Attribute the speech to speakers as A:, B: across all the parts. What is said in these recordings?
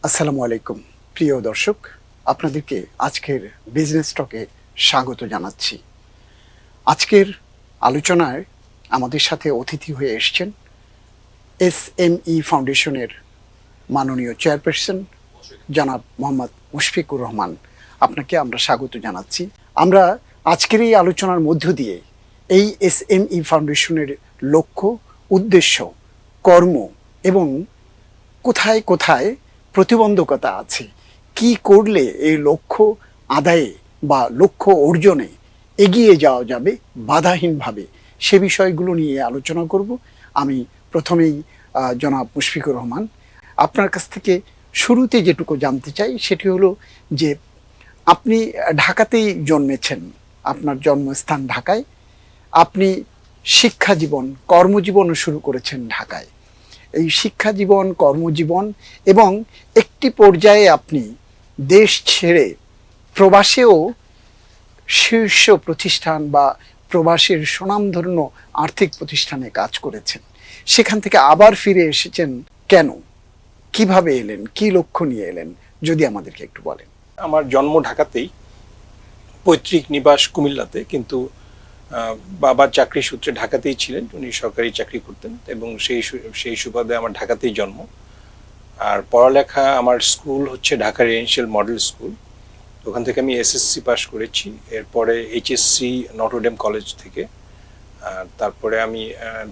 A: আসসালামু আলাইকুম প্রিয় দর্শক, আপনাদেরকে আজকের বিজনেস টকে স্বাগত জানাচ্ছি। আজকের আলোচনায় আমাদের সাথে অতিথি হয়ে এসছেন এসএমই ফাউন্ডেশনের মাননীয় চেয়ারপারসন জনাব মোহাম্মদ মুশফিকুর রহমান। আপনাকে আমরা স্বাগত জানাচ্ছি। আমরা আজকের এই আলোচনার মধ্য দিয়ে এই এসএমই ফাউন্ডেশনের লক্ষ্য, উদ্দেশ্য, কর্ম এবং কোথায় কোথায় প্রতিবন্ধকতা আছে, কি করলে এই লক্ষ্য আদায়ে বা লক্ষ্য অর্জনে এগিয়ে যাওয়া যাবে বাধাহীনভাবে, সে বিষয়গুলো নিয়ে আলোচনা করব। আমি প্রথমেই জনাব মুশফিকুর রহমান, আপনার কাছ থেকে শুরুতে যেটুকু জানতে চাই সেটি হলো যে আপনি ঢাকাতেই জন্মেছেন, আপনার জন্মস্থান ঢাকায়, আপনি শিক্ষা জীবন, কর্মজীবনও শুরু করেছেন ঢাকায়। এই শিক্ষা জীবন, কর্মজীবন এবং একটি পর্যায়ে আপনি দেশ ছেড়ে প্রবাসেও শীর্ষ প্রতিষ্ঠান বা প্রবাসের সুনামধন্য আর্থিক প্রতিষ্ঠানে কাজ করেছেন। সেখান থেকে আবার ফিরে এসেছেন কেন, কিভাবে এলেন, কি লক্ষ্য নিয়ে এলেন, যদি আমাদেরকে একটু বলেন।
B: আমার জন্ম ঢাকাতেই, পৈতৃক নিবাস কুমিল্লাতে, কিন্তু বাবার চাকরি সূত্রে ঢাকাতেই ছিলেন। উনি সরকারি চাকরি করতেন এবং সেই সুবাদে আমার ঢাকাতেই জন্ম। আর পড়ালেখা, আমার স্কুল হচ্ছে ঢাকা রেসিডেন্সিয়াল মডেল স্কুল, ওখান থেকে আমি এসএসসি পাস করেছি। এরপরে এইচএসসি নটরডেম কলেজ থেকে, আর তারপরে আমি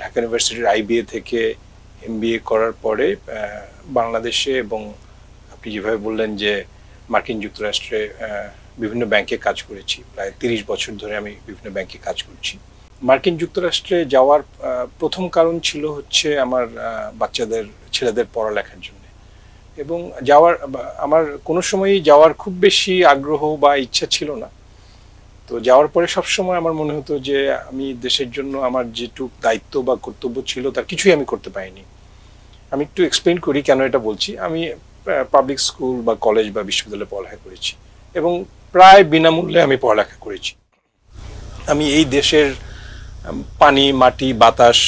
B: ঢাকা ইউনিভার্সিটির আইবিএ থেকে এমবিএ করার পরে বাংলাদেশে এবং আপনি যেভাবে বললেন যে মার্কিন যুক্তরাষ্ট্রে বিভিন্ন ব্যাংকে কাজ করেছি। প্রায় 30 বছর ধরে আমি বিভিন্ন ব্যাংকে কাজ করছি। মার্কিন যুক্তরাষ্ট্রে যাওয়ার প্রথম কারণ ছিল হচ্ছে আমার ছেলেদের পড়ালেখার জন্য। এবং আমার কোনো সময়ই যাওয়ার খুব বেশি আগ্রহ বা ইচ্ছা ছিল না। তো যাওয়ার পরে সবসময় আমার মনে হতো যে আমি দেশের জন্য আমার যেটুকু দায়িত্ব বা কর্তব্য ছিল তার কিছুই আমি করতে পারিনি। আমি একটু এক্সপ্লেন করি কেন এটা বলছি। আমি পাবলিক স্কুল বা কলেজ বা বিশ্ববিদ্যালয়ে পড়ালেখা করেছি এবং প্রায় বিনামূল্যে আমি পড়ালেখা করেছি। আমি এই দেশের পানি, মাটি, বাতাস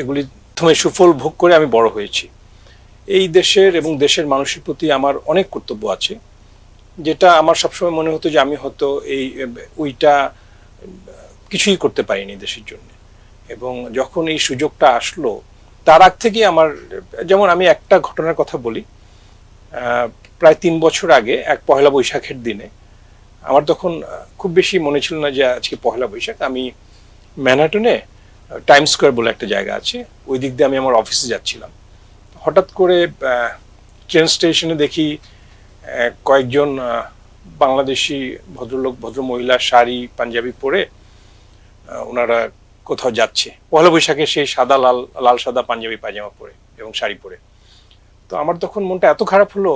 B: এগুলি প্রথমে সুফল ভোগ করে আমি বড় হয়েছি। এই দেশের এবং দেশের মানুষের প্রতি আমার অনেক কর্তব্য আছে, যেটা আমার সবসময় মনে হতো যে আমি হয়তো ওইটা কিছুই করতে পারিনি দেশের জন্য। এবং যখন এই সুযোগটা আসলো, তার আগ থেকে আমার, যেমন আমি একটা ঘটনার কথা বলি। প্রায় 3 বছর আগে এক পহেলা বৈশাখের দিনে, আমার তখন খুব বেশি মনে ছিল না যে আজকে পহেলা বৈশাখ। আমি ম্যানহাটনে টাইম স্কোয়ার বলে একটা জায়গা আছে, ওই দিক দিয়ে আমি আমার অফিসে যাচ্ছিলাম। হঠাৎ করে ট্রেন স্টেশনে দেখি কয়েকজন বাংলাদেশি ভদ্রলোক, ভদ্রমহিলা শাড়ি পাঞ্জাবি পরে ওনারা কোথাও যাচ্ছে পহেলা বৈশাখে, সেই সাদা লাল সাদা পাঞ্জাবি পায়জামা পরে এবং শাড়ি পরে। তো আমার তখন মনটা এত খারাপ হলো,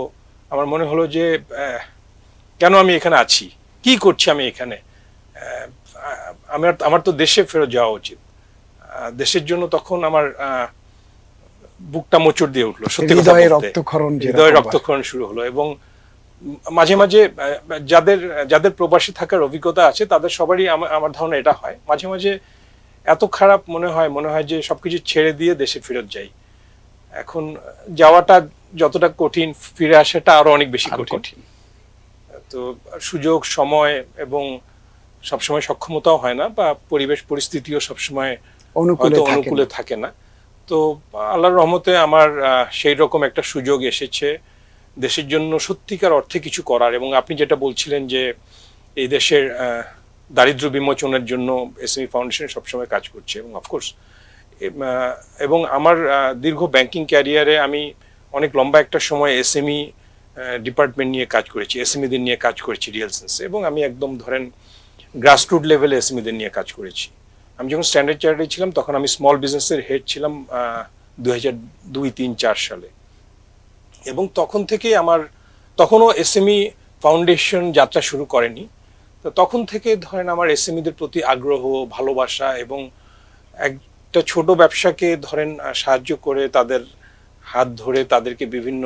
B: আমার মনে হলো যে কেন আমি এখানে আছি, কি করছি আমি এখানে। আমার তো দেশে ফেরত যাওয়া উচিত। দেশের জন্য তখন আমার বুকটা মোচড় দিয়ে উঠলো, সত্যি কথা বলতে। হৃদয়ে রক্তক্ষরণ শুরু হলো। এবং মাঝে মাঝে যাদের প্রবাসী থাকার অভিজ্ঞতা আছে তাদের সবারই আমার ধারণা এটা হয়, মাঝে মাঝে এত খারাপ মনে হয় যে সবকিছু ছেড়ে দিয়ে দেশে ফেরত যাই। এখন যাওয়াটা যতটা কঠিন, ফিরে আসাটা আরো অনেক বেশি কঠিন। তো সুযোগ, সময় এবং সবসময় সক্ষমতাও হয় না, বা পরিবেশ পরিস্থিতিও সবসময় অনুকূলে থাকে না। তো আল্লাহর রহমতে আমার সেই রকম একটা সুযোগ এসেছে দেশের জন্য সত্যিকার অর্থে কিছু করার। এবং আপনি যেটা বলছিলেন যে এই দেশের দারিদ্র্য বিমোচনের জন্য এসএমই ফাউন্ডেশন সবসময় কাজ করছে, এবং অফকোর্স এবং আমার দীর্ঘ ব্যাংকিং ক্যারিয়ারে আমি অনেক লম্বা একটা সময় এসএমই ডিপার্টমেন্ট নিয়ে কাজ করেছি, এসএমইদের নিয়ে কাজ করেছি রিয়েল সেন্সে। এবং আমি একদম ধরেন গ্রাসরুট লেভেলে এসএমইদের নিয়ে কাজ করেছি। আমি যখন স্ট্যান্ডার্ড চার্টারে ছিলাম তখন আমি স্মল বিজনেসের হেড ছিলাম 2002-3-4 সালে। এবং তখন থেকেই তখনও এসএমই ফাউন্ডেশন যাত্রা শুরু করেনি। তো তখন থেকে ধরেন আমার এসএমইদের প্রতি আগ্রহ, ভালোবাসা, এবং একটা ছোট ব্যবসাকে ধরেন সাহায্য করে, তাদের হাত ধরে তাদেরকে বিভিন্ন,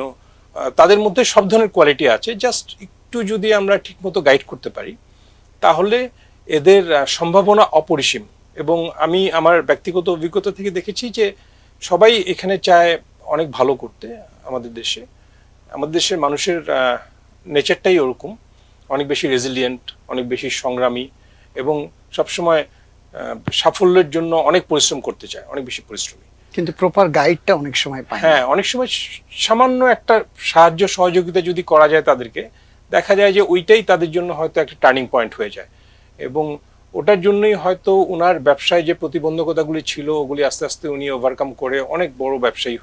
B: তাদের মধ্যে সব ধরনের কোয়ালিটি আছে, জাস্ট একটু যদি আমরা ঠিকমতো গাইড করতে পারি তাহলে এদের সম্ভাবনা অপরিসীম। এবং আমি আমার ব্যক্তিগত অভিজ্ঞতা থেকে দেখেছি যে সবাই এখানে চায় অনেক ভালো করতে আমাদের দেশে, আমাদের দেশের মানুষের নেচারটাই ওরকম, অনেক বেশি রেজিলিয়েন্ট, অনেক বেশি সংগ্রামী এবং সবসময় সাফল্যের জন্য অনেক পরিশ্রম করতে চায়, অনেক বেশি পরিশ্রমী।
A: কিন্তু প্রপার গাইডটা অনেক সময় পায় না।
B: হ্যাঁ, অনেক সময় সামান্য একটা সাহায্য সহযোগিতা যদি করা যায় তাদেরকে, দেখা যায় যে ওইটাই তাদের জন্য হয়তো একটা টার্নিং পয়েন্ট হয়ে যায় এবং ওটার জন্যই হয়তো ওনার ব্যবসায় যে প্রতিবন্ধকতাগুলি ছিল ওগুলি আস্তে আস্তে উনি ওভারকাম করে অনেক বড় ব্যবসায়ী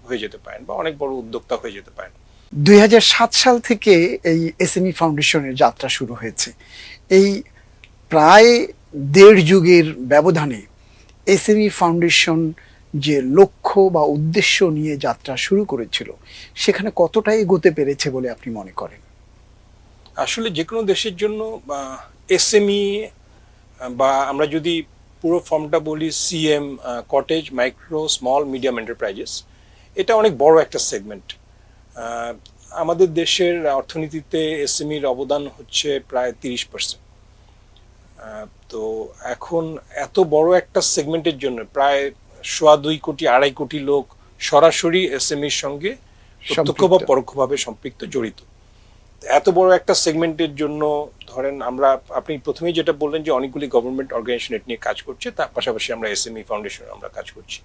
B: হয়ে যেতে পারেন বা অনেক বড় উদ্যোক্তা হয়ে যেতে পারেন।
A: 2007 সাল থেকে এই এসএমই ফাউন্ডেশনের যাত্রা শুরু হয়েছে। এই প্রায় 1.5 যুগের ব্যবধানে এসএমই ফাউন্ডেশন যে লক্ষ্য বা উদ্দেশ্য নিয়ে যাত্রা শুরু করেছিল সেখানে কতটা এগোতে পেরেছে বলে আপনি মনে করেন?
B: আসলে যে কোনো দেশের জন্য এসএমই বা আমরা যদি পুরো ফর্মটা বলি CM, cottage, micro, small, medium enterprises, এটা অনেক বড় একটা সেগমেন্ট। আমাদের দেশের অর্থনীতিতে এসএমইর অবদান হচ্ছে প্রায় 30%। তো এখন এত বড় একটা সেগমেন্টের জন্য প্রায় 2.25 কোটি 2.5 কোটি লোক সরাসরি এসএমইর সঙ্গে প্রত্যক্ষ বা পরোক্ষভাবে সম্পৃক্ত, জড়িত। এত বড় একটা সেগমেন্টের জন্য ধরেন আপনি প্রথমেই যেটা বললেন যে অনেকগুলি গভর্নমেন্ট অর্গানাইজেশন এটা নিয়ে কাজ করছে, তার পাশাপাশি আমরা এসএমই ফাউন্ডেশন আমরা কাজ করছি।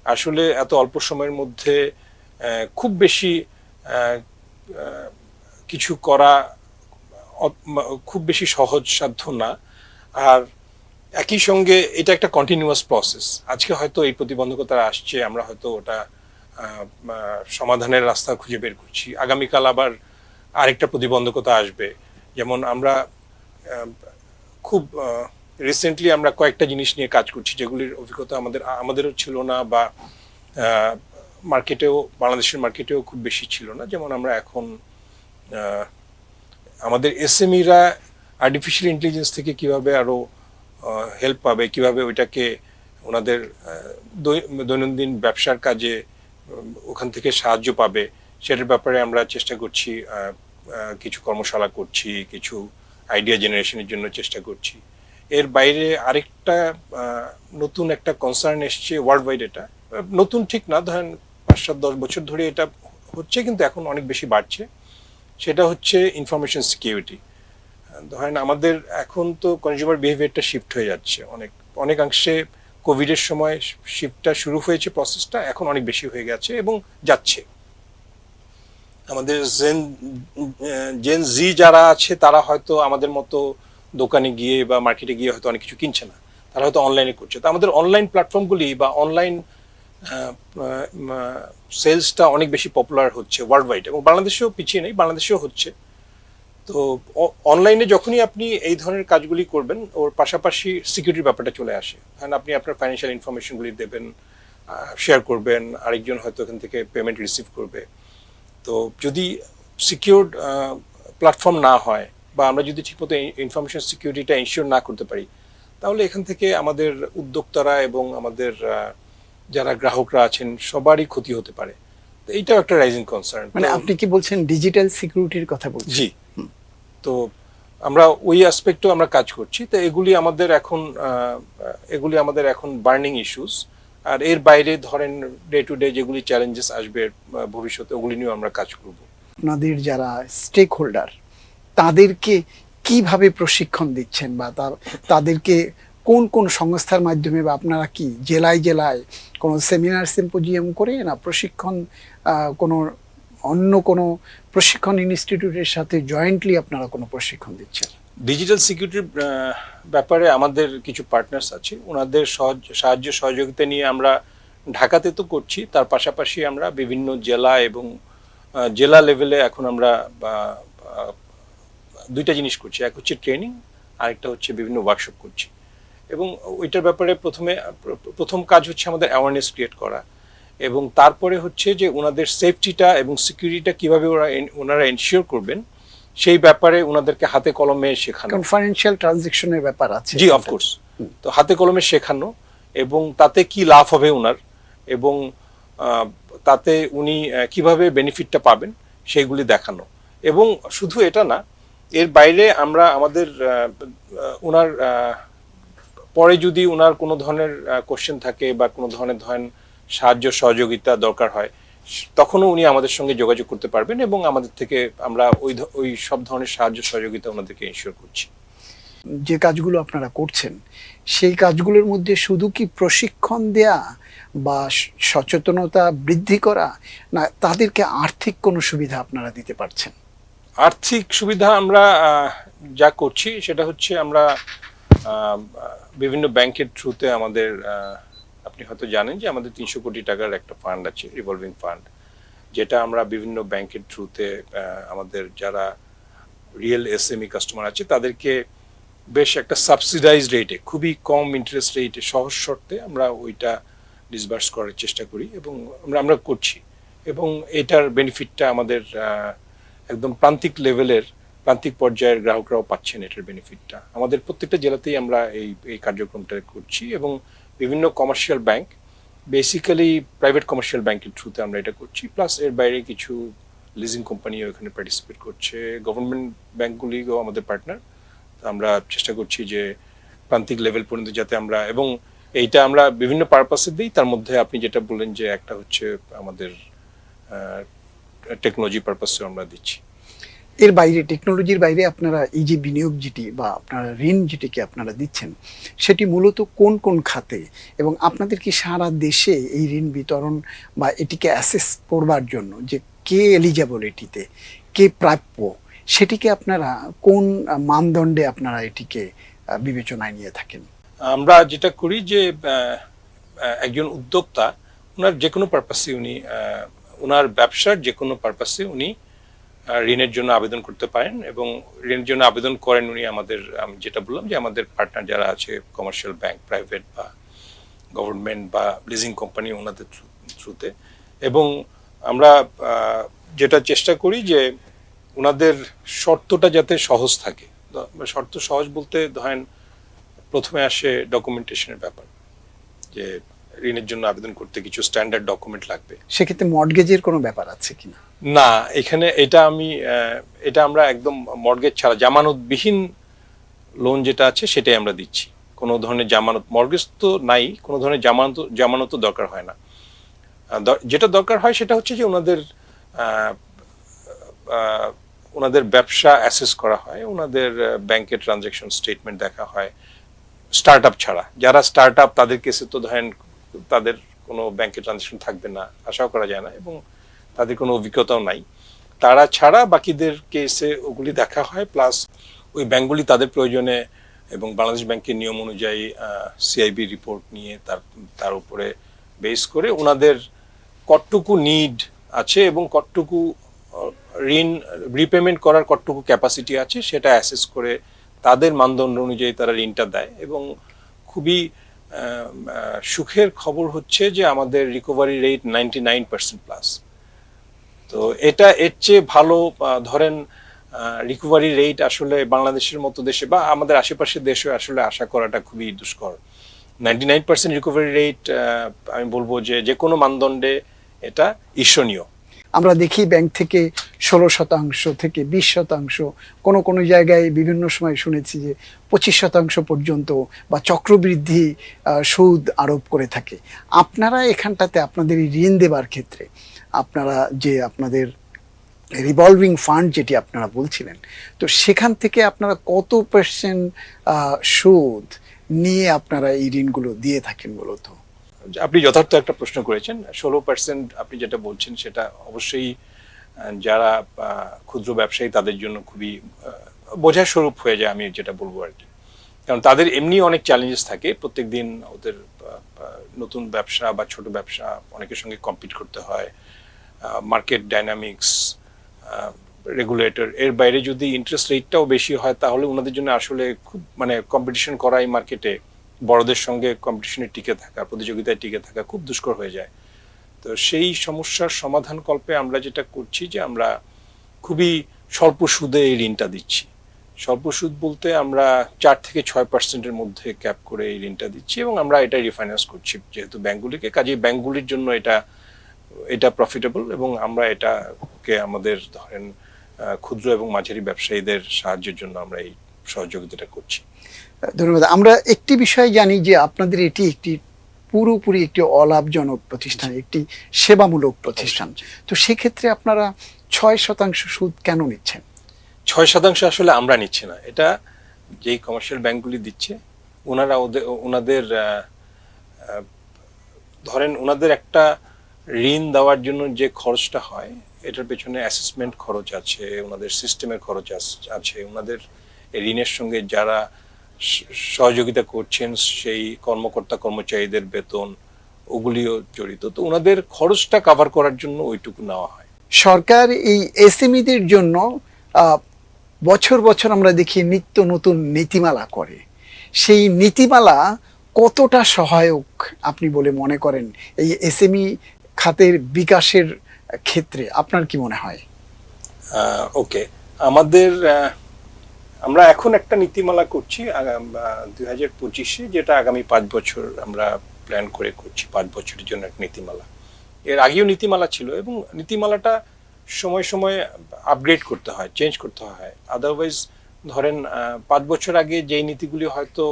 B: আসলে এত অল্প সময়ের মধ্যে খুব বেশি কিছু করা খুব বেশি সহজসাধ্য না। আর একই সঙ্গে এটা একটা কন্টিনিউয়াস প্রসেস। আজকে হয়তো এই প্রতিবন্ধকতা আসছে, আমরা হয়তো ওটা সমাধানের রাস্তা খুঁজে বের করছি, আগামীকাল আবার আরেকটা প্রতিবন্ধকতা আসবে। যেমন আমরা খুব রিসেন্টলি আমরা কয়েকটা জিনিস নিয়ে কাজ করছি যেগুলির অভিজ্ঞতা আমাদেরও ছিল না বা মার্কেটেও, বাংলাদেশের মার্কেটেও খুব বেশি ছিল না। যেমন আমরা এখন আমাদের এসএমইরা আর্টিফিশিয়াল ইন্টেলিজেন্স থেকে কিভাবে আরো হেল্প পাবে, কিভাবে ওইটাকে ওনাদের দৈনন্দিন ব্যবসার কাজে ওখান থেকে সাহায্য পাবে, সেটার ব্যাপারে আমরা চেষ্টা করছি। কিছু কর্মশালা করছি, কিছু আইডিয়া জেনারেশনের জন্য চেষ্টা করছি। এর বাইরে আরেকটা নতুন একটা কনসার্ন এসছে ওয়ার্ল্ড ওয়াইড। এটা নতুন ঠিক না, ধরেন 5-7-10 বছর ধরে এটা হচ্ছে, কিন্তু এখন অনেক বেশি বাড়ছে। সেটা হচ্ছে ইনফরমেশন সিকিউরিটি। ধরেন আমাদের এখন তো কনজিউমার বিহেভিয়ারটা শিফট হয়ে যাচ্ছে অনেকাংশে। কোভিডের সময় শিফটটা শুরু হয়েছে, প্রসেসটা এখন অনেক বেশি হয়ে গেছে এবং যাচ্ছে। আমাদের জেন জি যারা আছে তারা হয়তো আমাদের মতো দোকানে গিয়ে বা মার্কেটে গিয়ে হয়তো অনেক কিছু কিনছে না, তারা হয়তো অনলাইনে করছে। তো আমাদের অনলাইন প্ল্যাটফর্মগুলি বা অনলাইন সেলসটা অনেক বেশি পপুলার হচ্ছে ওয়ার্ল্ড ওয়াইড, এবং বাংলাদেশেও পিছিয়ে নেই, বাংলাদেশেও হচ্ছে। তো অনলাইনে যখনই আপনি এই ধরনের কাজগুলি করবেন, ওর পাশাপাশি সিকিউরিটির ব্যাপারটা চলে আসে। কারণ আপনি আপনার ফাইন্যান্সিয়াল ইনফরমেশনগুলি দেবেন, শেয়ার করবেন, আরেকজন হয়তো এখান থেকে পেমেন্ট রিসিভ করবে। তো যদি সিকিউরড প্ল্যাটফর্ম না হয় বা আমরা যদি ঠিকমতো ইনফরমেশন সিকিউরিটিটা এনশিওর না করতে পারি, তাহলে এখান থেকে আমাদের উদ্যোক্তারা এবং আমাদের যারা গ্রাহকরা আছেন সবারই ক্ষতি হতে পারে। তো এইটাও একটা রাইজিং কনসার্ন।
A: মানে আপনি কি বলছেন ডিজিটাল সিকিউরিটির কথা বলছেন?
B: জি। তো আমরা ওই অ্যাসপেক্টও আমরা কাজ করছি। তো এগুলি আমাদের এখন বার্নিং ইস্যুস। আর এর বাইরে ধরেন ডে টু ডে যেগুলি চ্যালেঞ্জেস আসবে ভবিষ্যতে, ওগুলি নিয়েও আমরা কাজ করব।
A: আপনাদের যারা স্টেক হোল্ডার তাদেরকে কিভাবে প্রশিক্ষণ দিচ্ছেন বা তাদেরকে কোন কোন সংস্থার মাধ্যমে, বা আপনারা কি জেলায় জেলায় কোনো সেমিনার সিম্পোজিয়াম করে, না প্রশিক্ষণ কোনো অন্য কোনো প্রশিক্ষণ ইনস্টিটিউটের সাথে জয়েন্টলি আপনারা কোনো প্রশিক্ষণ দিচ্ছেন?
B: ডিজিটাল সিকিউরিটির ব্যাপারে আমাদের কিছু পার্টনার্স আছে, ওনাদের সাহায্য সহযোগিতা নিয়ে আমরা ঢাকাতে তো করছি, তার পাশাপাশি আমরা বিভিন্ন জেলা এবং জেলা লেভেলে এখন আমরা দুইটা জিনিস করছি। এক হচ্ছে ট্রেনিং, আরেকটা হচ্ছে বিভিন্ন ওয়ার্কশপ করছি। এবং ওইটার ব্যাপারে প্রথম কাজ হচ্ছে আমাদের অ্যাওয়ারনেস ক্রিয়েট করা, এবং তারপরে হচ্ছে যে ওনাদের সেফটিটা এবং সিকিউরিটিটা কিভাবে ওনারা এনশিওর করবেন সেই ব্যাপারে ওনাদেরকে হাতে কলমে শেখানো।
A: ফাইন্যান্সিয়াল ট্রানজাকশনের ব্যাপার আছে।
B: জি, অফকোর্স। তো হাতে কলমে শেখানো এবং তাতে কি লাভ হবে ওনার, এবং তাতে উনি কিভাবে বেনিফিটটা পাবেন সেইগুলি দেখানো। এবং শুধু এটা না, এর বাইরে আমরা আমাদের ওনার পরে যদি ওনার কোনো ধরনের কোশ্চেন থাকে বা কোনো ধরনের সাহায্য সহযোগিতা দরকার হয়, তখনও উনি আমাদের সঙ্গে যোগাযোগ করতে পারবেন এবং আমাদের থেকে আমরা ওই সব ধরনের সাহায্য সহযোগিতা ওনাদেরকে ইনশিওর করছি।
A: যে কাজগুলো আপনারা করছেন সেই কাজগুলোর মধ্যে শুধু কি প্রশিক্ষণ দেয়া বা সচেতনতা বৃদ্ধি করা, না তাদেরকে আর্থিক কোনো সুবিধা আপনারা দিতে পারছেন?
B: আর্থিক সুবিধা আমরা যা করছি সেটা হচ্ছে আমরা বিভিন্ন ব্যাংকের থ্রুতে আমাদের আপনি হয়তো জানেন যে আমাদের 300 কোটি টাকার একটা ফান্ড আছে, রিভলভিং ফান্ড, যেটা আমরা বিভিন্ন ব্যাংকের থ্রুতে আমাদের যারা রিয়েল এসএমই কাস্টমার আছে তাদেরকে বেশ একটা সাবসিডাইজড রেটে, খুবই কম ইন্টারেস্ট রেটে, সহজ শর্তে আমরা ওইটা ডিসবার্স করার চেষ্টা করি এবং আমরা করছি। এবং এটার বেনিফিটটা আমাদের একদম প্রান্তিক পর্যায়ের গ্রাহকরাও পাচ্ছেন এটার বেনিফিটটা। আমাদের প্রত্যেকটা জেলাতেই আমরা এই কার্যক্রমটা করছি এবং বিভিন্ন commercial bank, basically private commercial ব্যাংকের থ্রুতে আমরা এটা করছি, প্লাস এর বাইরে কিছু লিজিং কোম্পানিও এখানে পার্টিসিপেট করছে, গভর্নমেন্ট ব্যাংকগুলিও আমাদের পার্টনার। আমরা চেষ্টা করছি যে প্রান্তিক লেভেল পর্যন্ত যাতে আমরা, এবং এইটা আমরা বিভিন্ন পারপাসে দিই। তার মধ্যে আপনি যেটা বললেন যে একটা হচ্ছে আমাদের টেকনোলজি পারপাসেও আমরা দিচ্ছি।
A: এর বাইরে, টেকনোলজির বাইরে আপনারা এই যে বিনিয়োগ যেটি বা আপনারা ঋণ যেটিকে আপনারা দিচ্ছেন সেটি মূলত কোন কোন খাতে, এবং আপনাদের কি সারা দেশে এই ঋণ বিতরণ বা এটিকে অ্যাসেস করবার জন্য যে কে এলিজেবল, এটিতে কে প্রাপ্য, সেটিকে আপনারা কোন মানদণ্ডে আপনারা এটিকে বিবেচনায় নিয়ে থাকেন?
B: আমরা যেটা করি যে একজন উদ্যোক্তা ওনার যে কোনো পারপাসে উনি ওনার ব্যবসার যে কোনো পারপাসে উনি ঋণের জন্য আবেদন করতে পারেন এবং ঋণের জন্য আবেদন করেন উনি আমাদের, আমি যেটা বললাম যে আমাদের পার্টনার যারা আছে কমার্শিয়াল ব্যাংক, প্রাইভেট বা গভর্নমেন্ট বা লিজিং কোম্পানি, ওনাদের থ্রুতে। এবং আমরা যেটা চেষ্টা করি যে ওনাদের শর্তটা যাতে সহজ থাকে। শর্ত সহজ বলতে ধরেন প্রথমে আসে ডকুমেন্টেশনের ব্যাপার, যে ঋণের জন্য আবেদন করতে কিছু স্ট্যান্ডার্ড ডকুমেন্ট লাগবে।
A: সেক্ষেত্রে মর্টগেজের কোনো ব্যাপার আছে কিনা?
B: না, এখানে এটা আমরা একদম মর্টগেজ ছাড়া জামানতবিহীন লোন যেটা আছে সেটাই আমরা দিচ্ছি। কোনো ধরনের জামানত, মর্টগেজ তো নাই, কোনো ধরনের জামানতও দরকার হয় না। যেটা দরকার হয় সেটা হচ্ছে যে ওনাদের ব্যবসা অ্যাসেস করা হয়, ওনাদের ব্যাংকের ট্রানজ্যাকশন স্টেটমেন্ট দেখা হয়। স্টার্ট আপ ছাড়া, যারা স্টার্ট আপ তাদের কেসে তো ধরেন তাদের কোনো ব্যাংকের ট্রানজ্যাকশন থাকবে না, আশাও করা যায় না, এবং তাদের কোনো অভিজ্ঞতাও নাই। তারা ছাড়া বাকিদের কেসে ওগুলি দেখা হয়, প্লাস ওই ব্যাংকগুলি তাদের প্রয়োজনে এবং বাংলাদেশ ব্যাংকের নিয়ম অনুযায়ী সিআইবি রিপোর্ট নিয়ে তার উপরে বেস করে ওনাদের কতটুকু নিড আছে এবং কতটুকু ঋণ রিপেমেন্ট করার কতটুকু ক্যাপাসিটি আছে সেটা অ্যাসেস করে তাদের মানদণ্ড অনুযায়ী তারা ঋণটা দেয়। এবং খুবই সুখের খবর হচ্ছে যে আমাদের রিকভারি রেট 99% প্লাস। তো এটা এর চেয়ে ভালো ধরেন রিকভারি রেট আসলে বাংলাদেশের মতো দেশে বা আমাদের আশেপাশের দেশে আসলে আশা করাটা খুবই দুষ্কর। 99% রিকভারি রেট আমি বলবো যে কোনো মানদণ্ডে এটা ঈর্ষণীয়।
A: আমরা দেখি ব্যাংক থেকে 16% থেকে 20%, কোনো কোনো জায়গায় বিভিন্ন সময় শুনেছি যে 25% পর্যন্ত বা চক্রবৃদ্ধি সুদ আরোপ করে থাকে। আপনারা এখানটাতে আপনাদের এই ঋণ দেবার ক্ষেত্রে আপনারা যে আপনাদের রিভলভিং ফান্ড যেটি আপনারা বলছিলেন, তো সেখান থেকে আপনারা কত পার্সেন্ট সুদ নিয়ে আপনারা এই ঋণগুলো দিয়ে থাকেন মূলত?
B: আপনি যথার্থ একটা প্রশ্ন করেছেন। 16% আপনি যেটা বলছেন সেটা অবশ্যই যারা ক্ষুদ্র ব্যবসায়ী তাদের জন্য খুবই বোঝার স্বরূপ হয়ে যায়, আমি যেটা বলবো আর কি। কারণ তাদের এমনি অনেক চ্যালেঞ্জেস থাকে, প্রত্যেকদিন ওদের নতুন ব্যবসা বা ছোট ব্যবসা অনেকের সঙ্গে কম্পিট করতে হয়, মার্কেট ডাইনামিক্স, রেগুলেটর, এর বাইরে যদি ইন্টারেস্ট রেটটাও বেশি হয় তাহলে ওনাদের জন্য আসলে খুব কম্পিটিশন করা এই মার্কেটে, বড়দের সঙ্গে কম্পিটিশনে টিকে থাকা, প্রতিযোগিতায় টিকে থাকা খুব দুষ্কর হয়ে যায়। তো সেই সমস্যার সমাধান কল্পে আমরা যেটা করছি যে আমরা খুবই স্বল্প সুদে এই ঋণটা দিচ্ছি। স্বল্প সুদ বলতে আমরা 4 থেকে 6%-এর মধ্যে ক্যাপ করে এই ঋণটা দিচ্ছি এবং আমরা এটা রিফাইন্যান্স করছি যেহেতু ব্যাংকগুলিকে, কাজেই ব্যাংকগুলির জন্য এটা প্রফিটেবল এবং আমরা এটাকে আমাদের ধরেন ক্ষুদ্র এবং মাঝারি ব্যবসায়ীদের সাহায্যের জন্য আমরা এই সহযোগিতাটা করছি।
A: ধন্যবাদ। আমরা একটি বিষয় জানি যে আপনাদের এটি একটি পুরোপুরি একটি অলাভজনক প্রতিষ্ঠান, একটি সেবামূলক প্রতিষ্ঠান। তো সেক্ষেত্রে আপনারা 6% সুদ কেন নিচ্ছেন?
B: 6% আসলে আমরা নিচ্ছি না, এটা যেই কমার্শিয়াল ব্যাংকগুলি দিচ্ছে ওনারা ওনাদের ধরেন ওনাদের একটা ঋণ দেওয়ার জন্য যে খরচটা হয় এটার পেছনে অ্যাসেসমেন্ট খরচ আছে, ওনাদের সিস্টেমের খরচ আছে, ওনাদের ঋণের সঙ্গে যারা সহযোগিতা করছেন সেই কর্মকর্তা কর্মচারীদের বেতন ওগুলিও জড়িত, তো ওনাদের খরচটা কভার করার জন্য ওইটুকু নেওয়া হয়।
A: সরকার এই এসএমইদের জন্য বছর বছর আমরা দেখি নিত্য নতুন নীতিমালা করে। সেই নীতিমালা কতটা সহায়ক আপনি বলে মনে করেন এই এসএমই খাতের বিকাশের ক্ষেত্রে? আপনার কি মনে হয়?
B: ওকে, আমাদের আমরা এখন একটা নীতিমালা করছি 2025-এ, যেটা আগামী 5 বছর আমরা প্ল্যান করে করছি, 5 বছরের জন্য একটা নীতিমালা। এর আগেও নীতিমালা ছিল এবং নীতিমালাটা সময় সময় আপগ্রেড করতে হয়, চেঞ্জ করতে হয়। আদারওয়াইজ ধরেন 5 বছর আগে যেই নীতিগুলি হয়তো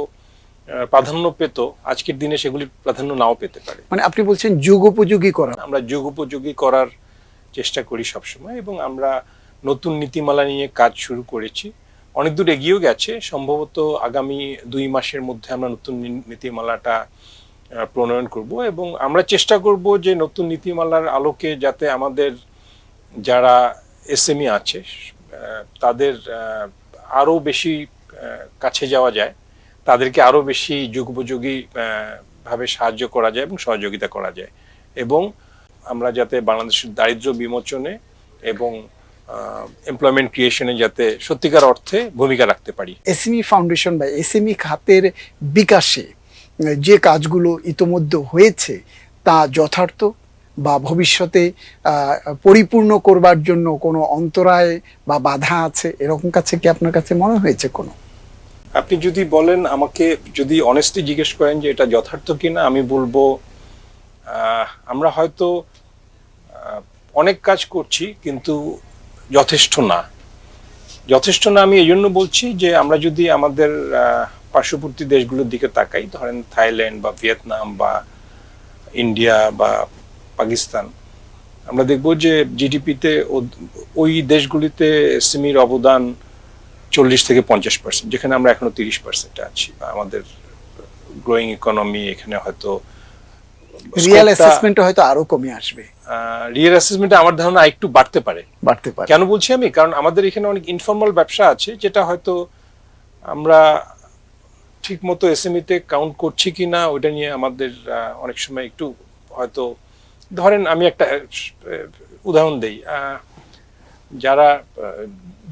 B: প্রাধান্য পেত, আজকের দিনে সেগুলি প্রাধান্য নাও পেতে পারে।
A: মানে আপনি বলছেন যুগোপযোগী করা।
B: আমরা যুগোপযোগী করার চেষ্টা করি সবসময় এবং আমরা নতুন নীতিমালা নিয়ে কাজ শুরু করেছি, অনেক দূর এগিয়েও গেছে। সম্ভবত আগামী 2 মাসের মধ্যে আমরা নতুন নীতিমালাটা প্রণয়ন করব এবং আমরা চেষ্টা করব যে নতুন নীতিমালার আলোকে যাতে আমাদের যারা এসএমই আছে তাদের আরও বেশি কাছে যাওয়া যায়, তাদেরকে আরও বেশি যুগোপযোগী ভাবে সাহায্য করা যায় এবং সহযোগিতা করা যায়, এবং আমরা যাতে বাংলাদেশের দারিদ্র্য বিমোচনে এবং এমপ্লয়মেন্ট ক্রিয়েশনে যাতে সত্যিকার অর্থে ভূমিকা রাখতে পারি।
A: এসএমই ফাউন্ডেশন বা এসএমই খাতের বিকাশে যে কাজগুলো ইতোমধ্যে হয়েছে তা যথার্থ, বা ভবিষ্যতে পরিপূর্ণ করবার জন্য কোনো অন্তরায় বা বাধা আছে, এরকম কাছে কি আপনার কাছে মনে হয়েছে কোনো?
B: আপনি যদি বলেন, আমাকে যদি অনেস্টলি জিজ্ঞেস করেন যে এটা যথার্থ কিনা, আমি বলবো আমরা হয়তো অনেক কাজ করছি কিন্তু যথেষ্ট না। যথেষ্ট না আমি এই জন্য বলছি যে আমরা যদি আমাদের পার্শ্ববর্তী দেশগুলোর দিকে তাকাই, ধরেন থাইল্যান্ড বা ভিয়েতনাম বা ইন্ডিয়া বা পাকিস্তান, আমরা দেখব যে জিডিপিতে ওই দেশগুলিতে এসএমইর অবদান 40-50%, যেখানে আমরা এখনো 30% আছি। বা আমাদের গ্রোয়িং ইকোনমি, এখানে হয়তো
A: রিয়েল অ্যাসেসমেন্ট হয়তো আরো কমে আসবে।
B: রিয়েল অ্যাসেসমেন্টে আমার ধারণা একটু বাড়তে পারে। কেন বলছি আমি? কারণ আমাদের এখানে অনেক ইনফর্মাল ব্যবসা আছে যেটা হয়তো আমরা ঠিক মতো এসএমইতে কাউন্ট করছি কিনা ওইটা নিয়ে আমাদের অনেক সময় একটু হয়তো, ধরেন আমি একটা উদাহরণ দেই, যারা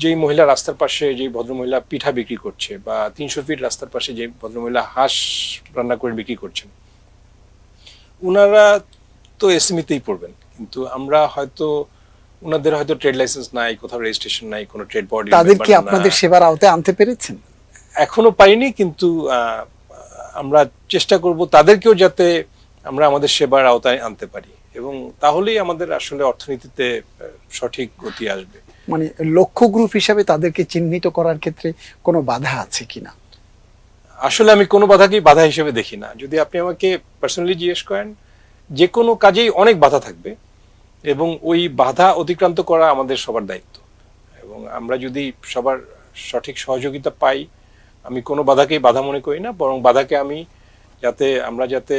B: যেই মহিলা রাস্তার পাশে, যেই ভদ্রমহিলা পিঠা বিক্রি করছে, বা 300 ফিট রাস্তার পাশে যে ভদ্রমহিলা হাঁস রান্না করে বিক্রি করছেন, উনারা তো এসএমইতেই পড়বেন, কিন্তু আমরা হয়তো উনাদের হয়তো ট্রেড লাইসেন্স নাই, কোথাও রেজিস্ট্রেশন নাই, কোনো ট্রেড বডি।
A: তাদের কি আপনাদের সেবার আওতায় আনতে পেরেছেন?
B: এখনো পারিনি, কিন্তু আমরা চেষ্টা করব তাদেরকেও যাতে আমরা আমাদের সেবার আওতায় আনতে পারি, এবং তাহলেই আমাদের আসলে অর্থনীতিতে সঠিক গতি আসবে।
A: মানে লক্ষ্য গ্রুপ হিসাবে তাদেরকে চিহ্নিত করার ক্ষেত্রে কোনো বাধা আছে কিনা?
B: আসলে আমি কোনো বাধাকেই বাধা হিসেবে দেখি না। যদি আপনি আমাকে পার্সোনালি জিজ্ঞেস করেন, যে কোনো কাজেই অনেক বাধা থাকবে এবং ওই বাধা অতিক্রান্ত করা আমাদের সবার দায়িত্ব, এবং আমরা যদি সবার সঠিক সহযোগিতা পাই, আমি কোনো বাধাকেই বাধা মনে করি না, বরং বাধাকে আমি আমরা যাতে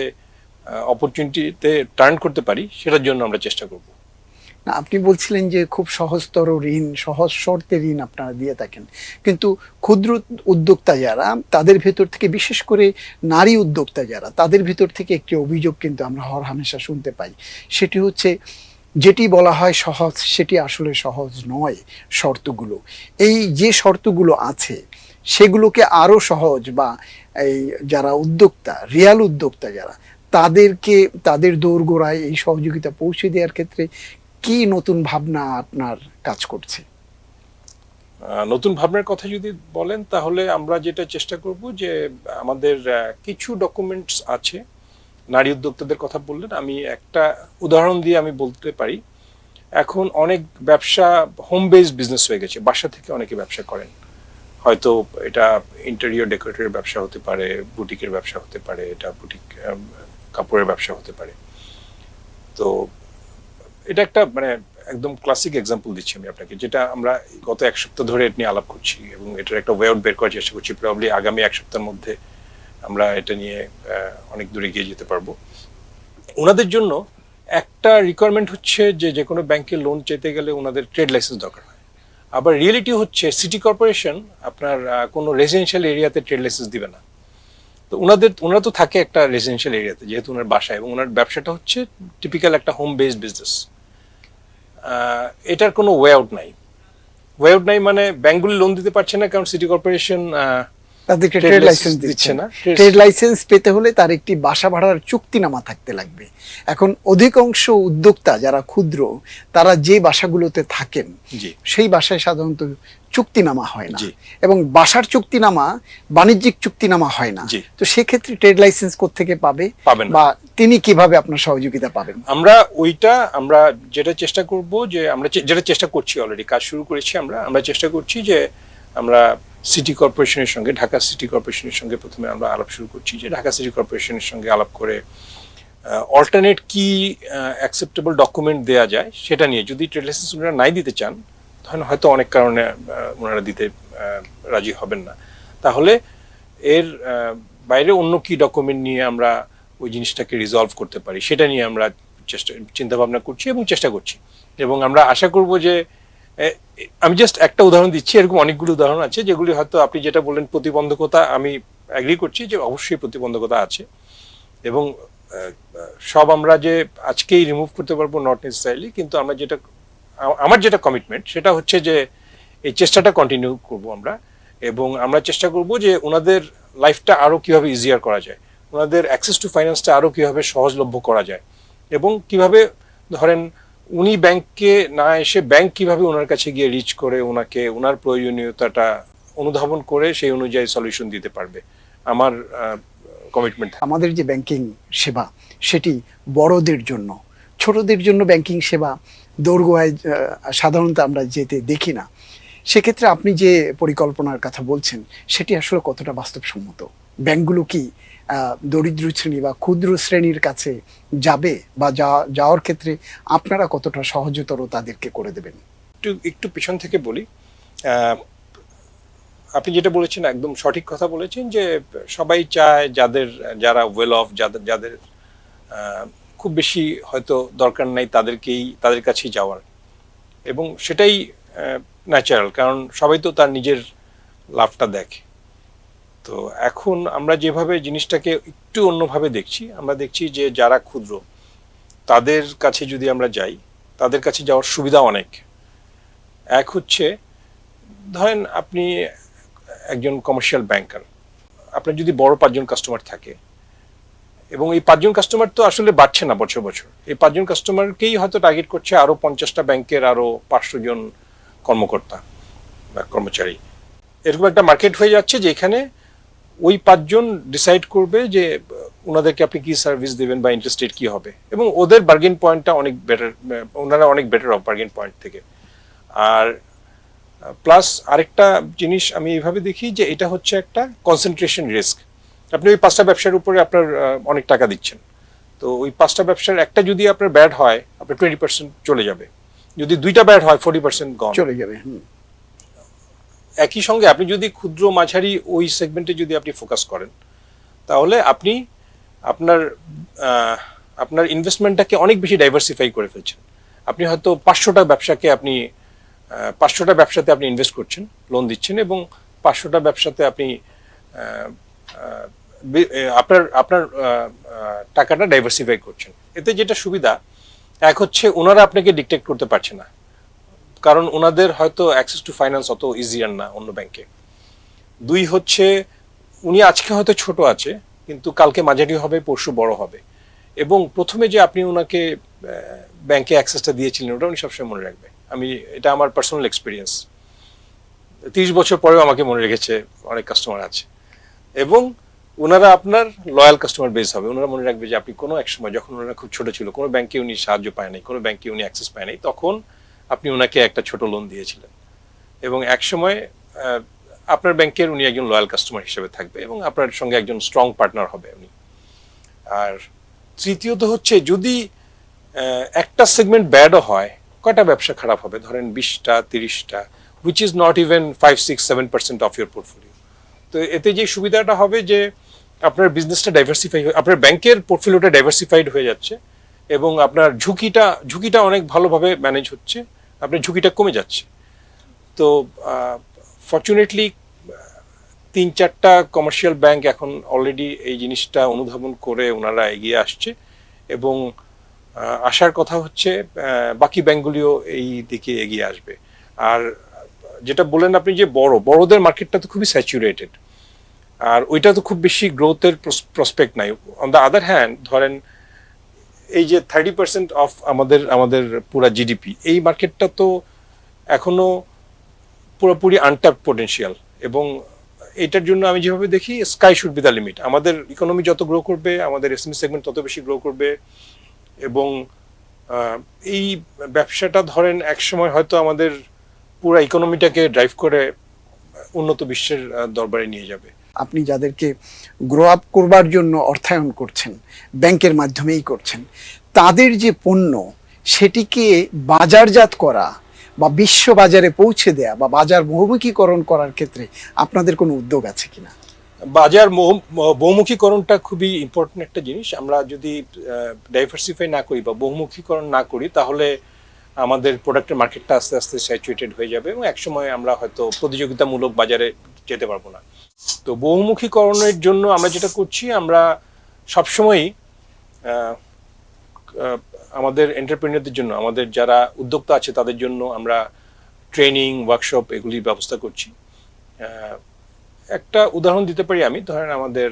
B: অপরচুনিটিতে টার্ন করতে পারি সেটার জন্য আমরা চেষ্টা করব।
A: না, আপনি বলছিলেন যে খুব সহজতর ঋণ, সহজ শর্তে ঋণ আপনারা দিয়ে থাকেন, কিন্তু ক্ষুদ্র উদ্যোক্তা যারা, তাদের ভেতর থেকে, বিশেষ করে নারী উদ্যোক্তা যারা, তাদের ভেতর থেকে একটি অভিযোগ কিন্তু আমরা হরহামেশা শুনতে পাই। সেটি হচ্ছে, যেটি বলা হয় সহজ, সেটি আসলে সহজ নয়। শর্তগুলো, এই যে শর্তগুলো আছে সেগুলোকে আরো সহজ, বা এই যারা উদ্যোক্তা, রিয়াল উদ্যোক্তা যারা, তাদেরকে তাদের দোরগোড়ায় এই সহযোগিতা পৌঁছে দেওয়ার ক্ষেত্রে কি নতুন ভাবনা আপনার কাজ করছে?
B: নতুন ভাবনার কথা যদি বলেন, তাহলে আমরা যেটা চেষ্টা করব যে আমাদের কিছু ডকুমেন্টস আছে। নারী উদ্যোক্তাদের কথা বললেন, আমি একটা উদাহরণ দিয়ে আমি বলতে পারি, এখন অনেক ব্যবসা হোম বেসড বিজনেস হয়ে গেছে, বাসা থেকে অনেকে ব্যবসা করেন। হয়তো এটা ইন্টেরিয়র ডেকোরেটরের ব্যবসা হতে পারে, বুটিকের ব্যবসা হতে পারে, এটা বুটিক কাপড়ের ব্যবসা হতে পারে। তো এটা একটা মানে একদম ক্লাসিক এক্সাম্পল দিচ্ছি আমি আপনাকে, যেটা আমরা গত এক সপ্তাহ ধরে এটা নিয়ে আলাপ করছি এবং এটার একটা ওয়ে আউট বের করার চেষ্টা করছি। প্রবাবলি আগামী এক সপ্তাহের মধ্যে আমরা এটা নিয়ে অনেক দূরে এগিয়ে যেতে পারবো। ওনাদের জন্য একটা রিকোয়ারমেন্ট হচ্ছে যে কোনো ব্যাংকে লোন চাইতে গেলে ওনাদের ট্রেড লাইসেন্স দরকার হয়। আবার রিয়েলিটি হচ্ছে সিটি কর্পোরেশন আপনার কোনো রেসিডেন্সিয়াল এরিয়াতে ট্রেড লাইসেন্স দিবে না। তো ওনারা তো থাকে একটা রেসিডেন্সিয়াল এরিয়াতে, যেহেতু ওনার বাসা, এবং ওনার ব্যবসাটা হচ্ছে টিপিক্যাল একটা হোম বেসড বিজনেস। এটার কোনো ওয়ে আউট নাই। ওয়ে আউট নাই মানে ব্যাংকগুলি লোন দিতে পারছে না কারণ সিটি কর্পোরেশন
A: তাদেরকে ট্রেড লাইসেন্স দিচ্ছে না। ট্রেড লাইসেন্স পেতে হলে তার একটি বাসা ভাড়ার চুক্তিনামা থাকতে লাগবে। এখন অধিকাংশ উদ্যোক্তা যারা ক্ষুদ্র, তারা যে বাসাগুলোতে থাকেন সেই বাসায় সাধারণত চুক্তিনামা হয় না, এবং বাসার চুক্তিনামা বাণিজ্যিক চুক্তিনামা হয় না। তো সেক্ষেত্রে ট্রেড লাইসেন্স কোত্থেকে পাবে বা তিনি কিভাবে আপনার সহযোগিতা পাবেন?
B: আমরা যেটা চেষ্টা করব, যে আমরা যেটা চেষ্টা করছি, অলরেডি কাজ শুরু করেছি। আমরা চেষ্টা করছি যে আমরা সিটি কর্পোরেশনের সঙ্গে, ঢাকা সিটি কর্পোরেশনের সঙ্গে প্রথমে আমরা আলাপ শুরু করছি, যে ঢাকা সিটি কর্পোরেশনের সঙ্গে আলাপ করে অল্টারনেট কি অ্যাকসেপ্টেবল ডকুমেন্ট দেওয়া যায় সেটা নিয়ে। যদি ট্রেড লাইসেন্স ওনারা নাই দিতে চান, তখন হয়তো অনেক কারণে ওনারা দিতে রাজি হবেন না, তাহলে এর বাইরে অন্য কি ডকুমেন্ট নিয়ে আমরা ওই জিনিসটাকে রিজলভ করতে পারি সেটা নিয়ে আমরা চিন্তা ভাবনা করছি এবং চেষ্টা করছি। এবং আমরা আশা করব যে, আমি জাস্ট একটা উদাহরণ দিচ্ছি, এরকম অনেকগুলো উদাহরণ আছে যেগুলি হয়তো আপনি যেটা বললেন প্রতিবন্ধকতা, আমি এগ্রি করছি যে অবশ্যই প্রতিবন্ধকতা আছে, এবং সব আমরা যে আজকেই রিমুভ করতে পারবো নট নেসেসারিলি, কিন্তু আমার যেটা কমিটমেন্ট সেটা হচ্ছে যে এই চেষ্টাটা কন্টিনিউ করব আমরা, এবং আমরা চেষ্টা করব যে ওনাদের লাইফটা আরো কিভাবে ইজিয়ার করা যায়, ওনাদের অ্যাক্সেস টু ফাইন্যান্সটা আরো কিভাবে সহজলভ্য করা যায়, এবং কিভাবে ধরেন উনি ব্যাংকে না এসে ব্যাংক কিভাবে ওনার কাছে গিয়ে রিচ করে ওনাকে ওনার প্রয়োজনীয়তাটা অনুধাবন করে সেই অনুযায়ী সলিউশন দিতে পারবে। আমার কমিটমেন্ট।
A: আমাদের যে ব্যাংকিং সেবা সেটি বড়দের জন্য, ছোটদের জন্য ব্যাংকিং সেবা দোরগোড়ায় সাধারণত আমরা যেতে দেখি না। সেক্ষেত্রে আপনি যে পরিকল্পনার কথা বলছেন সেটি আসলে কতটা বাস্তবসম্মত? ব্যাংকগুলো কি দরিদ্র শ্রেণী বা ক্ষুদ্র শ্রেণীর কাছে যাবে, বা যাওয়ার ক্ষেত্রে আপনারা কতটা সহজতর তাদেরকে করে দেবেন?
B: একটু পিছন থেকে বলি। আপনি যেটা বলেছেন একদম সঠিক কথা বলেছেন, যে সবাই চায় যারা ওয়েল অফ, যাদের খুব বেশি হয়তো দরকার নাই তাদের কাছেই যাওয়ার, এবং সেটাই ন্যাচারাল, কারণ সবাই তো তার নিজের লাভটা দেখে। তো এখন আমরা যেভাবে জিনিসটাকে একটু অন্যভাবে দেখছি, আমরা দেখছি যে যারা ক্ষুদ্র তাদের কাছে যদি আমরা যাই, তাদের কাছে যাওয়ার সুবিধা অনেক। এক হচ্ছে, ধরেন আপনি একজন কমার্শিয়াল ব্যাংকার, আপনার যদি বড় 5 জন কাস্টমার থাকে, এবং এই 5 জন কাস্টমার তো আসলে বাড়ছে না বছর বছর, এই 5 জন কাস্টমারকেই হয়তো টার্গেট করছে আরো 50টা ব্যাংকের আরো 500 জন কর্মকর্তা বা কর্মচারী। এরকম একটা মার্কেট হয়ে যাচ্ছে যেখানে ওই 5 জন ডিসাইড করবে যে ওনাদেরকে আপনি কি সার্ভিস দেবেন বা ইন্টারেস্ট রেট কি হবে, এবং ওদের বার্গেন পয়েন্টটা অনেক বেটার, ওনারা অনেক বেটার অফ বার্গেন পয়েন্ট থেকে। আর প্লাস আরেকটা জিনিস আমি এইভাবে দেখি যে এটা হচ্ছে একটা কনসেন্ট্রেশন রিস্ক। আপনি ওই 5টা ব্যবসার উপরে আপনার অনেক টাকা দিচ্ছেন, তো ওই 5টা ব্যবসার একটা যদি আপনার ব্যাড হয়, আপনার 20% চলে যাবে, যদি 2টা ব্যাড হয় 40% গন
A: চলে যাবে।
B: একই সঙ্গে আপনি যদি ক্ষুদ্র মাঝারি ওই সেগমেন্টে যদি আপনি ফোকাস করেন, তাহলে আপনি আপনার ইনভেস্টমেন্টটাকে অনেক বেশি ডাইভার্সিফাই করে ফেলছেন। আপনি হয়তো 500টা ব্যবসাতে আপনি ইনভেস্ট করছেন, লোন দিচ্ছেন, এবং 500টা ব্যবসাতে আপনি আপনার টাকাটা ডাইভার্সিফাই করছেন। এতে যেটা সুবিধা, এক হচ্ছে ওনারা আপনাকে ডিকটেট করতে পারছে না, কারণ ওনাদের হয়তো অ্যাক্সেস টু ফাইন্যান্স অত ইজিয়ার না অন্য ব্যাংকে। 2 হচ্ছে, উনি আজকে হয়তো ছোট আছে কিন্তু কালকে মাঝারি হবে, পরশু বড় হবে, এবং প্রথমে যে আপনি ওনাকে ব্যাংকে অ্যাক্সেসটা দিয়েছিলেন ওটা উনি সবসময় মনে রাখবে। এটা আমার পার্সোনাল এক্সপিরিয়েন্স, 30 বছর পরেও আমাকে মনে রেখেছে অনেক কাস্টমার আছে, এবং ওনারা আপনার লয়াল কাস্টমার বেস হবে। ওনারা মনে রাখবে যে আপনি কোনো এক সময়, যখন ওনারা খুব ছোট ছিল, কোনো ব্যাংকে উনি সাহায্য পায় নাই, কোনো ব্যাংকে উনি অ্যাক্সেস পায় নাই, তখন আপনি ওনাকে একটা ছোট লোন দিয়েছিলেন, এবং এক সময় আপনার ব্যাংকের উনি একজন লয়াল কাস্টমার হিসেবে থাকবে, এবং আপনার সঙ্গে একজন স্ট্রং পার্টনার হবে উনি। আর তৃতীয়ত হচ্ছে যদি একটা সেগমেন্ট ব্যাডও হয়, কয়টা ব্যবসা খারাপ হবে? ধরেন 20টা 30টা, which is not even 5-6-7% of your portfolio. তো এতে যে সুবিধাটা হবে যে আপনার বিজনেসটা ডাইভার্সিফাই, আপনার ব্যাংকের পোর্টফোলিওটা ডাইভার্সিফাইড হয়ে যাচ্ছে এবং আপনার ঝুঁকিটা অনেক ভালোভাবে ম্যানেজ হচ্ছে, আপনার ঝুঁকিটা কমে যাচ্ছে। তো ফর্চুনেটলি 3-4টা কমার্শিয়াল ব্যাংক এখন অলরেডি এই জিনিসটা অনুধাবন করে ওনারা এগিয়ে আসছে এবং আসার কথা হচ্ছে বাকি ব্যাংকগুলিও এই দিকে এগিয়ে আসবে। আর যেটা বললেন আপনি যে বড়দের মার্কেটটা তো খুবই স্যাচুরেটেড, আর ওইটা তো খুব বেশি গ্রোথের প্রসপেক্ট নাই। অন দ্য আদার হ্যান্ড ধরেন এই যে 30% অফ আমাদের পুরা জিডিপি, এই মার্কেটটা তো এখনো পুরোপুরি আনট্যাপড পোটেনশিয়াল এবং এটার জন্য আমি যেভাবে দেখি sky should be the limit. আমাদের ইকোনমি যত গ্রো করবে, আমাদের এসএমই সেগমেন্ট তত বেশি গ্রো করবে এবং এই ব্যবসাটা ধরেন একসময় হয়তো আমাদের পুরো ইকোনমিটাকে ড্রাইভ করে উন্নত বিশ্বের দরবারে নিয়ে যাবে।
A: আপনি যাদেরকে গ্রো আপ করবার জন্য অর্থায়ন করছেন, ব্যাংকের মাধ্যমেই করছেন, তাদের যে পণ্য সেটিকে বাজারজাত করা বা বিশ্ব বাজারে পৌঁছে দেয়া বা বাজার বহুমুখীকরণ করার ক্ষেত্রে আপনাদের কোনো উদ্যোগ আছে কিনা?
B: বাজার বহুমুখীকরণটা খুবই ইম্পর্টেন্ট একটা জিনিস। আমরা যদি ডাইভার্সিফাই না করি বা বহুমুখীকরণ না করি, তাহলে আমাদের প্রোডাক্টের মার্কেটটা আস্তে আস্তে স্যাচুরেটেড হয়ে যাবে এবং একসময় আমরা হয়তো প্রতিযোগিতামূলক বাজারে যেতে পারবো না। তো বহুমুখীকরণের জন্য আমরা যেটা করছি, আমরা সবসময়ই আমাদের এন্টারপ্রেনিয়রদের জন্য, আমাদের যারা উদ্যোক্তা আছে তাদের জন্য আমরা ট্রেনিং, ওয়ার্কশপ এগুলির ব্যবস্থা করছি। একটা উদাহরণ দিতে পারি আমি, ধরেন আমাদের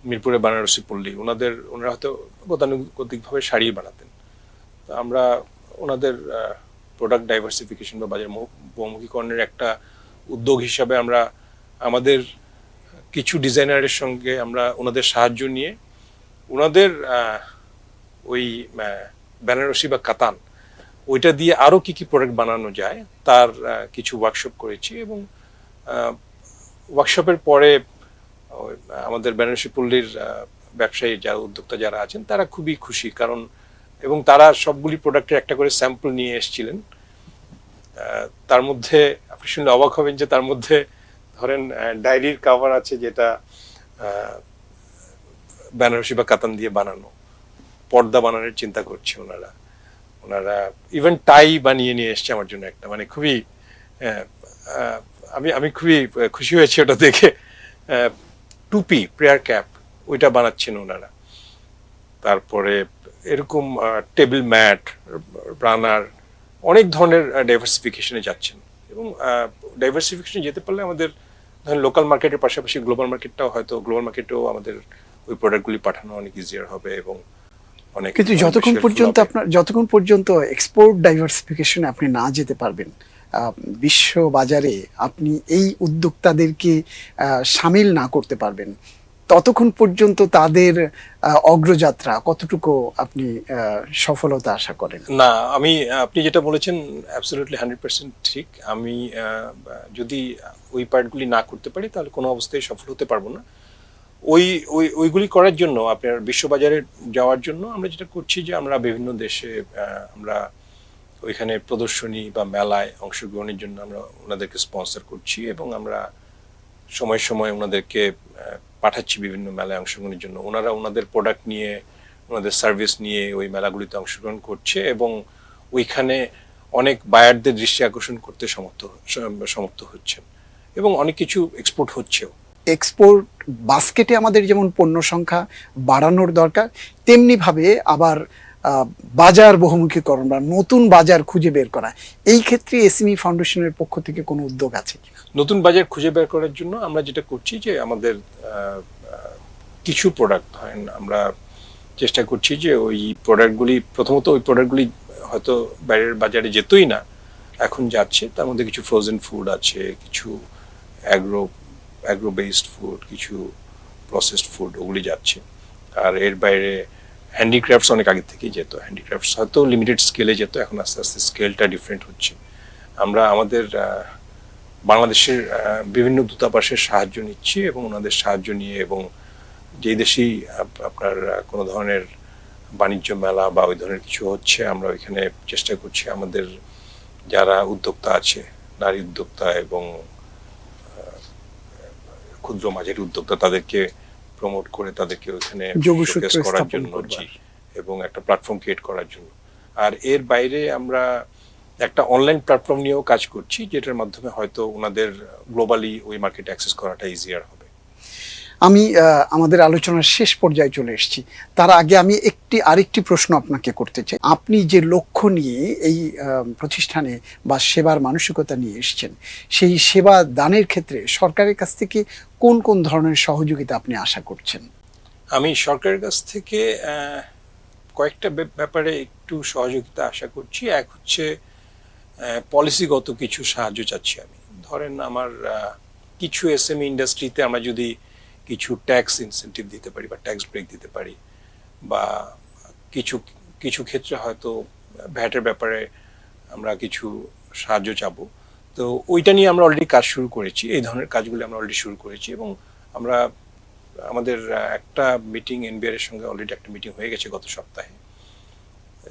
B: মিরপুরে বানারসি পল্লী, ওনারা হয়তো গতানুগতিকভাবে শাড়ি বানাতেন। তো আমরা ওনাদের প্রোডাক্ট ডাইভার্সিফিকেশন বা বাজার বহুমুখীকরণের একটা উদ্যোগ হিসাবে আমরা আমাদের কিছু ডিজাইনারের সঙ্গে আমরা ওনাদের সাহায্য নিয়ে ওনাদের ওই বেনারসি বা কাতান ওইটা দিয়ে আরও কি কি প্রোডাক্ট বানানো যায় তার কিছু ওয়ার্কশপ করেছি এবং ওয়ার্কশপের পরে আমাদের বেনারসি পল্লীর ব্যবসায়ী যারা উদ্যোক্তা যারা আছেন তারা খুবই খুশি, কারণ এবং তারা সবগুলি প্রোডাক্টের একটা করে স্যাম্পল নিয়ে এসেছিলেন। তার মধ্যে আপনি শুনলে অবাক হবেন যে তার মধ্যে ধরেন ডায়েরির কভার আছে যেটা বেনারসি বা কাতান দিয়ে বানানো, পর্দা বানানোর চিন্তা করছে ওনারা ইভেন টাই বানিয়ে নিয়ে এসছে আমার জন্য একটা, মানে খুবই আমি খুবই খুশি হয়েছি ওটা দেখে। টুপি, প্রেয়ার ক্যাপ ওইটা বানাচ্ছেন ওনারা। তারপরে এরকম টেবিল ম্যাট, রানার, অনেক ধরনের ডাইভার্সিফিকেশনে যাচ্ছেন এবং ডাইভার্সিফিকেশনে যেতে পারলে আমাদের ধরেন লোকাল মার্কেটের পাশাপাশি গ্লোবাল মার্কেটেও আমাদের ওই প্রোডাক্টগুলি পাঠানো অনেক ইজিয়ার হবে এবং অনেক। কিন্তু
A: যতক্ষণ পর্যন্ত এক্সপোর্ট ডাইভার্সিফিকেশনে আপনি না যেতে পারবেন, বিশ্ব বাজারে আপনি এই উদ্যোক্তাদেরকে সামিল না করতে পারবেন, ততক্ষণ পর্যন্ত তাদের অগ্রযাত্রা কতটুকু আপনি সফলতা আশা করেন?
B: না, আপনি যেটা বলেছেন অ্যাবসলিউটলি 100% ঠিক। আমি যদি ওই পার্টগুলি না করতে পারি তাহলে কোনো অবস্থায় সফল হতে পারবো না। ওইগুলি করার জন্য আপনার বিশ্ববাজারে যাওয়ার জন্য আমরা যেটা করছি যে আমরা বিভিন্ন দেশে আমরা ওইখানে প্রদর্শনী বা মেলায় অংশগ্রহণের জন্য আমরা ওনাদেরকে স্পন্সর করছি এবং আমরা সময় সময় ওনাদেরকে পাঠাচ্ছি বিভিন্ন মেলায় অংশগ্রহণের জন্য। ওনারা ওনাদের প্রোডাক্ট নিয়ে, ওনাদের সার্ভিস নিয়ে ওই মেলাগুলিতে অংশগ্রহণ করছে এবং ওইখানে অনেক বায়ারদের দৃষ্টি আকর্ষণ করতে সমর্থ হচ্ছেন এবং অনেক কিছু এক্সপোর্ট হচ্ছেও।
A: এক্সপোর্ট বাস্কেটে আমাদের যেমন পণ্য সংখ্যা বাড়ানোর দরকার, তেমনিভাবে আবার বাজার বহুমুখীকরণ বা নতুন বাজার খুঁজে বের করা, এই ক্ষেত্রে এসএমই ফাউন্ডেশনের পক্ষ থেকে কোনো উদ্যোগ আছে কিনা?
B: নতুন বাজার খুঁজে বের করার জন্য আমরা যেটা করছি যে আমাদের কিছু প্রোডাক্ট ধরেন আমরা চেষ্টা করছি যে ওই প্রোডাক্টগুলি হয়তো বাইরের বাজারে যেতই না, এখন যাচ্ছে। তার মধ্যে কিছু ফ্রোজেন ফুড আছে, কিছু অ্যাগ্রো বেসড ফুড, কিছু প্রসেসড ফুড, ওগুলি যাচ্ছে। আর এর বাইরে হ্যান্ডিক্রাফটস অনেক আগে থেকেই যেত, হ্যান্ডিক্রাফটস হয়তো লিমিটেড স্কেলে যেত, এখন আস্তে আস্তে স্কেলটা ডিফারেন্ট হচ্ছে। আমরা আমাদের বাংলাদেশের বিভিন্ন দূতাবাসের সাহায্য নিচ্ছি এবং ওনাদের সাহায্য নিয়ে এবং যেই দেশেই আপনার কোনো ধরনের বাণিজ্য মেলা বা ওই ধরনের কিছু হচ্ছে, আমরা ওইখানে চেষ্টা করছি আমাদের যারা উদ্যোক্তা আছে, নারী উদ্যোক্তা এবং ক্ষুদ্র মাঝের উদ্যোক্তা, তাদেরকে প্রমোট করে তাদেরকে ওইখানে
A: যোগসূত্র
B: showcase করার
A: স্থাপন
B: জন্য,
A: করবার।
B: জি, এবং একটা প্ল্যাটফর্ম ক্রিয়েট করার জন্য। আর এর বাইরে আমরা একটা অনলাইন প্ল্যাটফর্ম নিয়েও কাজ করছি, যেটার মাধ্যমে হয়তো ওনাদের গ্লোবালি ওই মার্কেটে অ্যাক্সেস করাটা ইজিয়ার হবে।
A: আমি আমাদের আলোচনার শেষ পর্যায়ে চলে এসেছি। তার আগে আমি আরেকটি প্রশ্ন আপনাকে করতে চাই। আপনি যে লক্ষ্য নিয়ে এই প্রতিষ্ঠানে বা সেবার মানসিকতা নিয়ে এসেছেন, সেই সেবা দানের ক্ষেত্রে সরকারের কাছ থেকে কোন কোন ধরনের সহযোগিতা আপনি আশা করছেন?
B: আমি সরকারের কাছ থেকে কয়েকটা ব্যাপারে একটু সহযোগিতা আশা করছি। এক হচ্ছে পলিসিগত কিছু সাহায্য চাচ্ছি আমি। ধরেন আমার কিছু এসএমই ইন্ডাস্ট্রিতে আমরা যদি কিছু ট্যাক্স ইনসেন্টিভ দিতে পারি বা ট্যাক্স ব্রেক দিতে পারি, বা কিছু কিছু ক্ষেত্রে হয়তো ভ্যাটের ব্যাপারে আমরা কিছু সাহায্য চাবো, তো ওইটা নিয়ে আমরা অলরেডি কাজ শুরু করেছি। এই ধরনের কাজগুলো আমরা অলরেডি শুরু করেছি এবং আমরা আমাদের একটা মিটিং এনবিআর এর সঙ্গে অলরেডি একটা মিটিং হয়ে গেছে গত সপ্তাহে।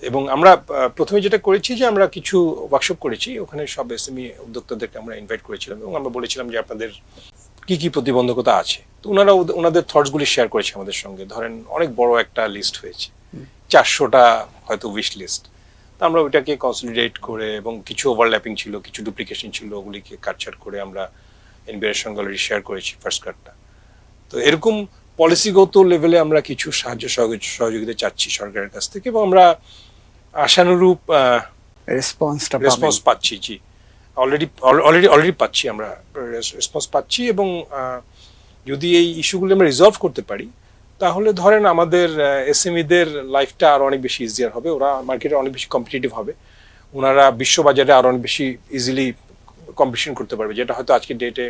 B: এবং আমরা প্রথমে যেটা করেছি যে আমরা কিছু ওয়ার্কশপ করেছি, ওখানে সব এসএমই উদ্যোক্তাদেরকে আমরা ইনভাইট করেছিলাম এবং আমরা বলেছিলাম যে আপনাদের কি কি প্রতিবন্ধকতা আছে। তো ওনারা ওনাদের থটসগুলি শেয়ার করেছে আমাদের সঙ্গে। ধরেন অনেক বড় একটা লিস্ট হয়েছে, 400টা হয়তো উইশ লিস্ট। তো আমরা ওইটাকে কনসলিডেট করে, এবং কিছু ওভারল্যাপিং ছিল, কিছু ডুপ্লিকেশন ছিল, ওগুলিকে কাটছাট করে আমরা এনবিআর এর সঙ্গে অলরেডি শেয়ার করেছি ফার্স্ট কাটটা। তো এরকম পলিসিগত লেভেলে আমরা কিছু সাহায্য সহযোগিতা চাচ্ছি সরকারের কাছ থেকে, এবং আমরা আশানুরূপ রেসপন্স পাচ্ছি। জি, অলরেডি পাচ্ছি, আমরা রেসপন্স পাচ্ছি। এবং যদি এই ইস্যুগুলো আমরা রিজলভ করতে পারি, তাহলে ধরেন আমাদের এসএমইদের লাইফটা আরো অনেক বেশি ইজিয়ার হবে। ওরা মার্কেটে অনেক বেশি কম্পিটিটিভ হবে, ওনারা বিশ্ববাজারে আরো অনেক বেশি ইজিলি কম্পিটিশন করতে পারবে, যেটা হয়তো আজকের ডেটে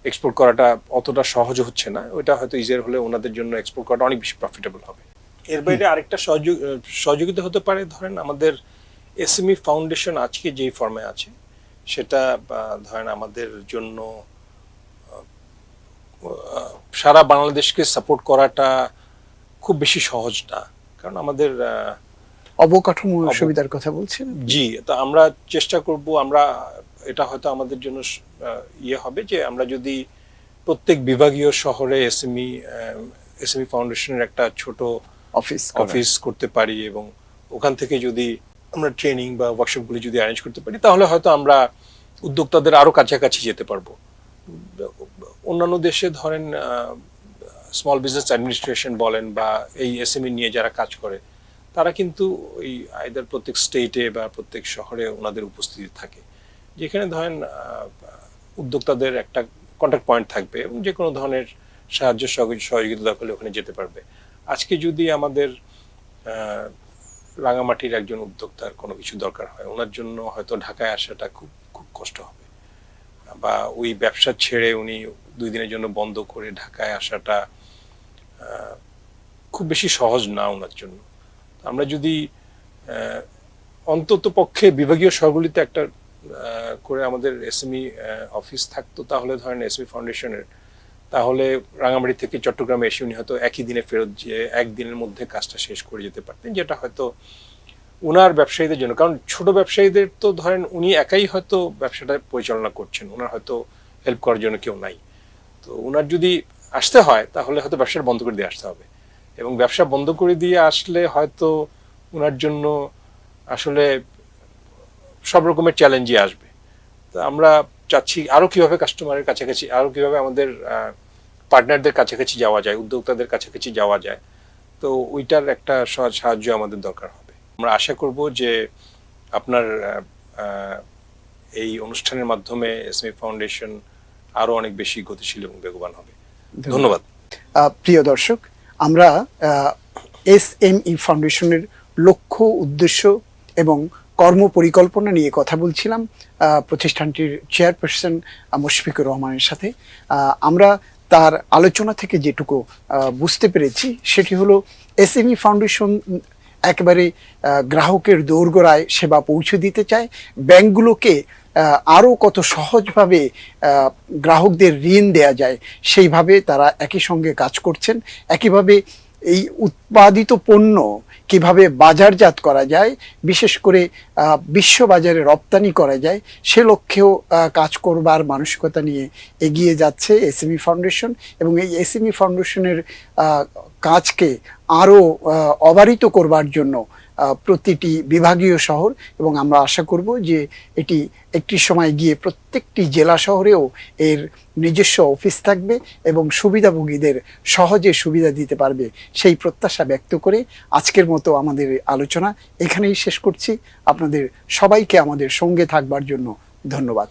B: এক্সপোর্ট করাটা অতটা সহজ হচ্ছে না। ওইটা হয়তো ইজিয়ার হলে ওনাদের জন্য এক্সপোর্ট করাটা অনেক বেশি প্রফিটেবল হবে। এর বাইরে আরেকটা সহযোগিতা হতে পারে, ধরেন আমাদের এসএমই ফাউন্ডেশন আজকে যেই ফর্মে আছে, সেটা ধরেন আমাদের জন্য সারা বাংলাদেশকে সাপোর্ট করাটা খুব বেশি সহজ না, কারণ আমাদের
A: অবকাঠামো সুবিধার কথা বলছেন।
B: জি, তা আমরা চেষ্টা করব। আমরা এটা হয়তো আমাদের জন্য ইয়ে হবে যে আমরা যদি প্রত্যেক বিভাগীয় শহরে এসএমই ফাউন্ডেশনের একটা ছোট অফিস করতে পারি, এবং ওখান থেকে যদি আমরা ট্রেনিং বা ওয়ার্কশপগুলি যদি অ্যারেঞ্জ করতে পারি, তাহলে হয়তো আমরা উদ্যোক্তাদের আরো কাছাকাছি যেতে পারবো। অন্যান্য দেশে ধরেন স্মল বিজনেস অ্যাডমিনিস্ট্রেশন বলেন বা এই এসএমই নিয়ে যারা কাজ করে, তারা কিন্তু ওই আইদার প্রত্যেক স্টেটে বা প্রত্যেক শহরে ওনাদের উপস্থিতি থাকে, যেখানে ধরেন উদ্যোক্তাদের একটা কন্ট্যাক্ট পয়েন্ট থাকবে এবং যে কোনো ধরনের সাহায্য সহযোগিতা দরকার ওখানে যেতে পারবে। আজকে যদি আমাদের রাঙামাটির একজন উদ্যোক্তার কোনো কিছু দরকার হয়, ওনার জন্য হয়তো ঢাকায় আসাটা খুব খুব কষ্ট হবে, বা ওই ব্যবসা ছেড়ে উনি 2 দিনের জন্য বন্ধ করে ঢাকায় আসাটা খুব বেশি সহজ না ওনার জন্য। আমরা যদি অন্তত পক্ষে বিভাগীয় শহরগুলিতে একটা করে আমাদের এসএমই অফিস থাকতো, তাহলে ধরেন এসএমই ফাউন্ডেশনের, তাহলে রাঙামাটি থেকে চট্টগ্রামে এসে উনি হয়তো একই দিনে ফেরত যেয়ে একদিনের মধ্যে কাজটা শেষ করে যেতে পারতেন, যেটা হয়তো ওনার ব্যবসায়ীদের জন্য, কারণ ছোট ব্যবসায়ীদের তো ধরেন উনি একাই হয়তো ব্যবসাটা পরিচালনা করছেন, ওনার হয়তো হেল্প করার জন্য কেউ নাই। তো ওনার যদি আসতে হয় তাহলে হয়তো ব্যবসাটা বন্ধ করে দিয়ে আসতে হবে, এবং ব্যবসা বন্ধ করে দিয়ে আসলে হয়তো ওনার জন্য আসলে সব রকমের চ্যালেঞ্জই আসবে। তো আমরা চাচ্ছি আরো কিভাবে কাস্টমারের কাছাকাছি, আরো কিভাবে আমাদের পার্টনারদের কাছাকাছি যাওয়া যায়, উদ্যোক্তাদের কাছাকাছি যাওয়া যায়। তো ওইটার একটা সাহায্য আমাদের দরকার হবে। আমরা আশা করব যে আপনার এই অনুষ্ঠানের মাধ্যমে এসএমই ফাউন্ডেশন আরো অনেক বেশি গতিশীল এবং বেগবান হবে। ধন্যবাদ।
A: প্রিয় দর্শক, আমরা এসএমই ফাউন্ডেশনের লক্ষ্য, উদ্দেশ্য এবং কর্মপরিকল্পনা নিয়ে কথা বলছিলাম প্রতিষ্ঠানটির চেয়ারপারসন মুশফিকুর রহমানের সাথে। আমরা তার আলোচনা থেকে যেটুকু বুঝতে পেরেছি সেটি হলো এসএমই ফাউন্ডেশন একেবারে গ্রাহকের দোরগোড়ায় সেবা পৌঁছে দিতে চায়, ব্যাংকগুলোকে আরও কত সহজভাবে গ্রাহকদের ঋণ দেয়া যায় সেইভাবে তারা একই সঙ্গে কাজ করছেন। একইভাবে এই উৎপাদিত পণ্য কিভাবে বাজারজাত করা যায়, বিশেষ করে বিশ্ববাজারে রপ্তানি করা যায়, সে লক্ষ্যেও কাজ করবার মানসিকতা নিয়ে এগিয়ে যাচ্ছে এসএমই ফাউন্ডেশন। এবং এই এসএমই ফাউন্ডেশনের কাজকে আরও অবারিত করবার জন্য প্রতিটি বিভাগীয় শহর, এবং আমরা আশা করব যে এটি একটি সময় গিয়ে প্রত্যেকটি জেলা শহরেও এর নিজস্ব অফিস থাকবে এবং সুবিধাভোগীদের সহজে সুবিধা দিতে পারবে, সেই প্রত্যাশা ব্যক্ত করে আজকের মতো আমাদের আলোচনা এখানেই শেষ করছি। আপনাদের সবাইকে আমাদের সঙ্গে থাকবার জন্য ধন্যবাদ।